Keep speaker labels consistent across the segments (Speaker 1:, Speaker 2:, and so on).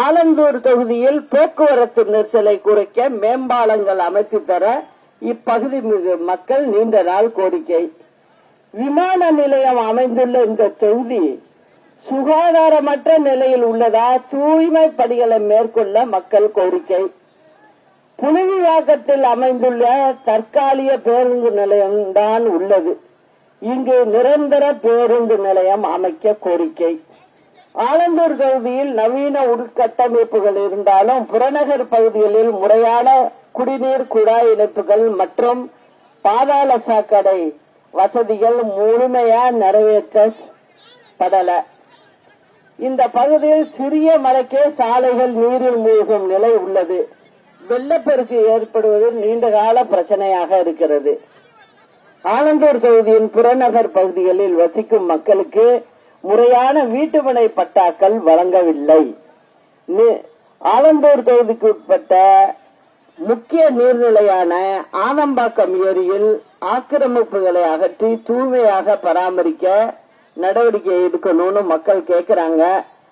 Speaker 1: ஆலந்தூர் தொகுதியில் போக்குவரத்து நெரிசலை குறைக்க மேம்பாலங்கள் அமைத்து தர இப்பகுதி மக்கள் நீண்ட நாள் கோரிக்கை. விமான நிலையம் அமைந்துள்ள இந்த தொகுதி சுகாதாரமற்ற நிலையில் உள்ளதா, தூய்மை பணிகளை மேற்கொள்ள மக்கள் கோரிக்கை. புலிவிவாக்கத்தில் அமைந்துள்ள தற்காலிக பேருந்து நிலையம்தான் உள்ளது. இங்கு நிரந்தர பேருந்து நிலையம் அமைக்க கோரிக்கை. ஆலந்தூர் தொகுதியில் நவீன உள்கட்டமைப்புகள் இருந்தாலும் புறநகர் பகுதிகளில் முறையான குடிநீர் குழாய் இணைப்புகள் மற்றும் பாதாள சாக்கடை வசதிகள் முழுமையா நிறைவேற்றப்படல. இந்த பகுதியில் சிறிய மழைக்கே சாலைகள் நீரில் மூழ்கும் நிலை உள்ளது. வெள்ளப்பெருக்கு ஏற்படுவது நீண்டகால பிரச்சனையாக இருக்கிறது. ஆலந்தூர் தொகுதியின் புறநகர் பகுதிகளில் வசிக்கும் மக்களுக்கு முறையான வீட்டுமனை பட்டாக்கள் வழங்கவில்லை. ஆலந்தூர் தொகுதிக்கு உட்பட்ட முக்கிய நீர்நிலையான ஆனம்பாக்கம் ஏரியில் ஆக்கிரமிப்புகளை அகற்றி தூய்மையாக பராமரிக்க நடவடிக்கை எடுக்கணும்னு மக்கள் கேட்கிறாங்க.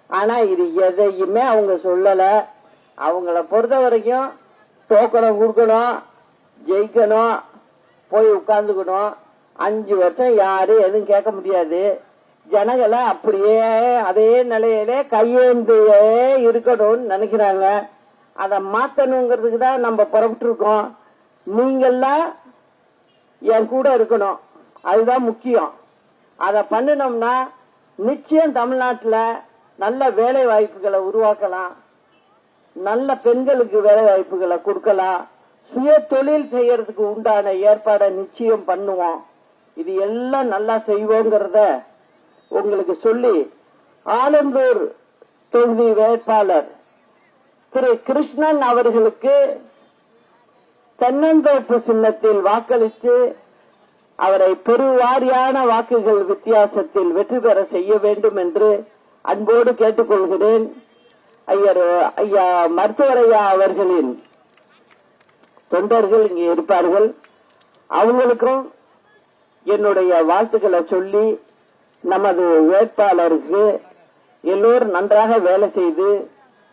Speaker 1: ஆனா இது எதையுமே அவங்க சொல்லல. அவங்கள பொறுத்த வரைக்கும் டோக்கனம் கொடுக்கணும், ஜெயிக்கணும், போய் உட்கார்ந்துக்கணும். 5 வருஷம் யாரும் எதுவும் கேட்க முடியாது. ஜனங்களை அப்படியே அதே நிலையிலே கையேந்து இருக்கணும்னு நினைக்கிறாங்க. அதை மாத்தணுங்கிறதுக்கு தான் நம்ம புறப்பட்டு இருக்கோம். நீங்கெல்லாம் என் கூட இருக்கணும், அதுதான் முக்கியம். அதை பண்ணினோம்னா நிச்சயம் தமிழ்நாட்டில் நல்ல வேலை வாய்ப்புகளை உருவாக்கலாம், நல்ல பெண்களுக்கு வேலை வாய்ப்புகளை கொடுக்கலாம், சுய தொழில் செய்யறதுக்கு உண்டான ஏற்பாடை நிச்சயம் பண்ணுவோம். இது எல்லாம் நல்லா செய்வோங்கிறத உங்களுக்கு சொல்லி ஆலந்தூர் தொகுதி வேட்பாளர் திரு கிருஷ்ணன் அவர்களுக்கு தென்னந்தோப்பு சின்னத்தில் வாக்களித்து அவரை பெருவாரியான வாக்குகள் வித்தியாசத்தில் வெற்றி பெற செய்ய வேண்டும் என்று அன்போடு கேட்டுக்கொள்கிறேன். ஐயா மருத்துவரையா அவர்களின் தொண்டர்கள் இங்கே இருப்பார்கள். அவங்களுக்கும் என்னுடைய வாழ்த்துக்களை சொல்லி நமது வேட்பாளருக்கு எல்லோரும் நன்றாக வேலை செய்து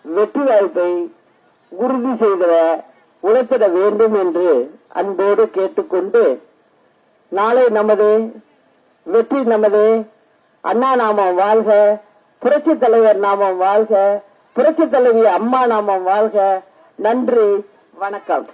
Speaker 1: வெற்றி வாய்ப்பை உறுதி செய்த உழைத்திட வேண்டும் என்று அன்போடு கேட்டுக்கொண்டு, நாளை நமது வெற்றி நமது. அண்ணா நாமம் வாழ்க, புரட்சி தலைவர் நாமம் வாழ்க, புரட்சி தலைவி அம்மா நாமம் வாழ்க. நன்றி, வணக்கம்.